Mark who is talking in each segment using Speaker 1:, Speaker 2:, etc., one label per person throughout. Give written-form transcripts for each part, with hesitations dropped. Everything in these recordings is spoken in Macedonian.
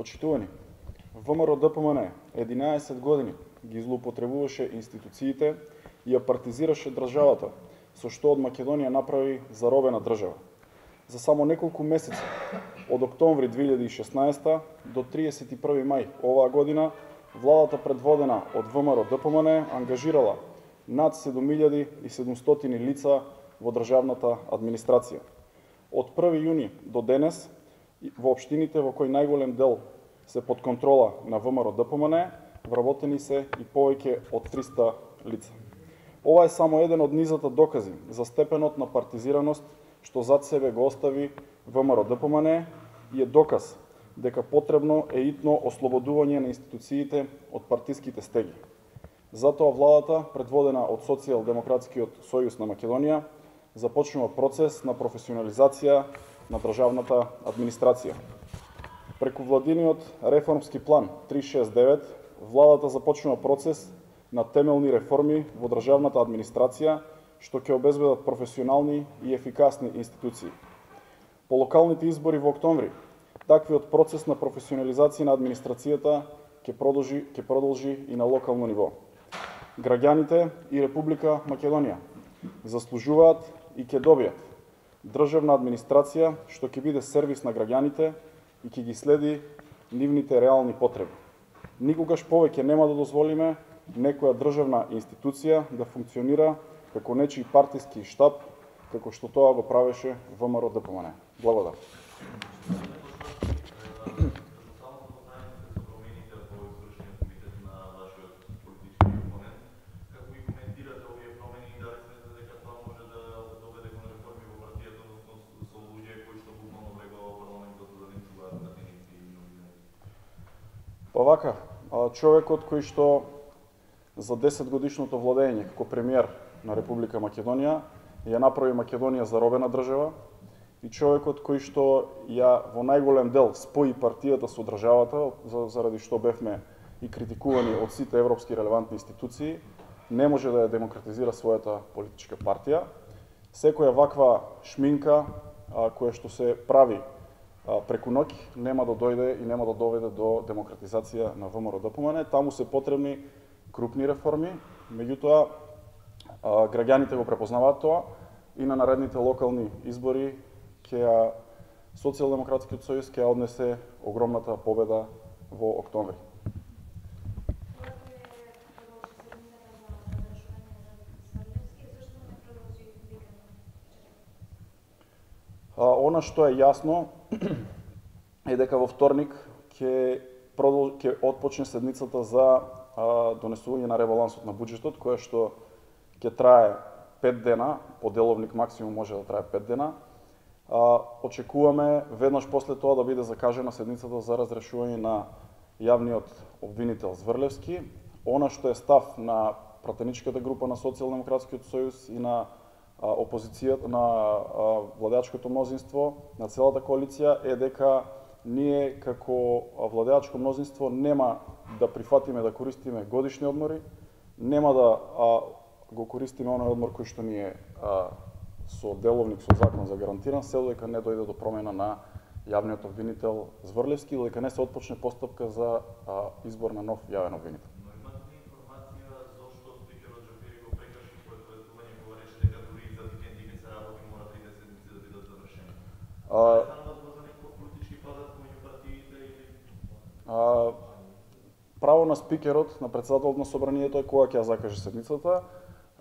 Speaker 1: Почитувани, ВМРО ДПМН 11 години ги злоупотребуваше институциите и ја партизираше државата, со што од Македонија направи заробена држава. За само неколку месеци, од октомври 2016 до 31 мај оваа година, владата предводена од ВМРО ДПМН ангажирала над 7700 лица во државната администрација. Од 1 јуни до денес, во општините во кои најголем дел се под контрола на ВМРО ДПМН, вработени се и повеќе од 300 лица. Ова е само еден од низата докази за степенот на партизираност што зад себе го остави ВМРО ДПМН и е доказ дека потребно е итно ослободување на институциите од партиските стеги. Затоа владата, предводена од Социјалдемократскиот сојуз на Македонија, започнува процес на професионализација на државната администрација. Преку владиниот реформски план 369, владата започнува процес на темелни реформи во државната администрација, што ќе обезбедат професионални и ефикасни институции. По локалните избори во октомври, таквиот процес на професионализација на администрацијата ќе продолжи и на локално ниво. Граѓаните и Република Македонија заслужуваат и ќе добијат државна администрација што ќе биде сервис на граѓаните и ќе ги следи нивните реални потреби. Никогаш повеќе нема да дозволиме некоја државна институција да функционира како нечии партиски штаб, како што тоа го правеше ВМРО ДПМН. Благодарам. Па вака, човекот кој што за 10 годишното владење како премиер на Република Македонија ја направи Македонија заробена држава и човекот кој што ја во најголем дел спои партијата со државата, заради што бевме и критикувани од сите европски релевантни институции, не може да ја демократизира својата политичка партија. Секоја ваква шминка која што се прави преку ноќ нема да дојде и нема да доведе до демократизација на ВМРО ДПМН. Таму се потребни крупни реформи, меѓутоа граѓаните го препознаваат тоа и на наредните локални избори Социјалдемократскиот сојуз ќе однесе огромната победа во октомври. Она што е јасно е дека во вторник ќе отпочне седницата за донесување на ребалансот на буџетот, која што ќе трае 5 дена, по деловник максимум може да трае 5 дена. Очекуваме веднаш после тоа да биде закажена седницата за разрешување на јавниот обвинител Зврлевски. Она што е став на пратеничката група на Социјалдемократскиот сојуз и на опозицијата, на владеачкото мнозинство, на целата коалиција е дека ние како владеачко мнозинство нема да прифатиме да користиме годишни одмори, нема да го користиме оној одмор кој што ни е со деловник, со закон за гарантиран, се додека не дојде до промена на јавниот обвинител Зврлевски, додека не се отпочне постапка за избор на нов јавен обвинител. Право на спикерот, на председателот на собранието е кога ќе ја закаже седницата.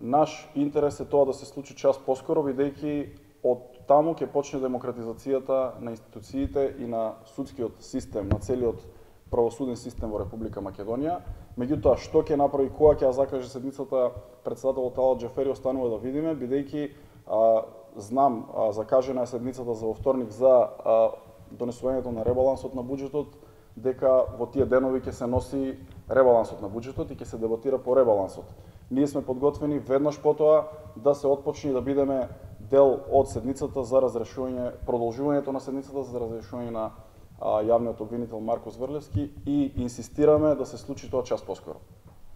Speaker 1: Наш интерес е тоа да се случи час поскоро, бидејќи од таму ќе почне демократизацијата на институциите и на судскиот систем, на целиот правосуден систем во Република Македонија. Меѓутоа, што ќе направи, кога ќе ја закаже седницата председателот Ала Џафери, останува да видиме, бидејќи знам, закажена е седницата за во вторник за донесувањето на ребалансот на буџетот, дека во тие денови ќе се носи ребалансот на буџетот и ќе се дебатира по ребалансот. Ние сме подготвени веднаш потоа да се отпочне и да бидеме дел од седницата за разрешување, продолжувањето на седницата за разрешување на јавниот обвинител Марко Зврлевски и инсистираме да се случи тоа час поскоро.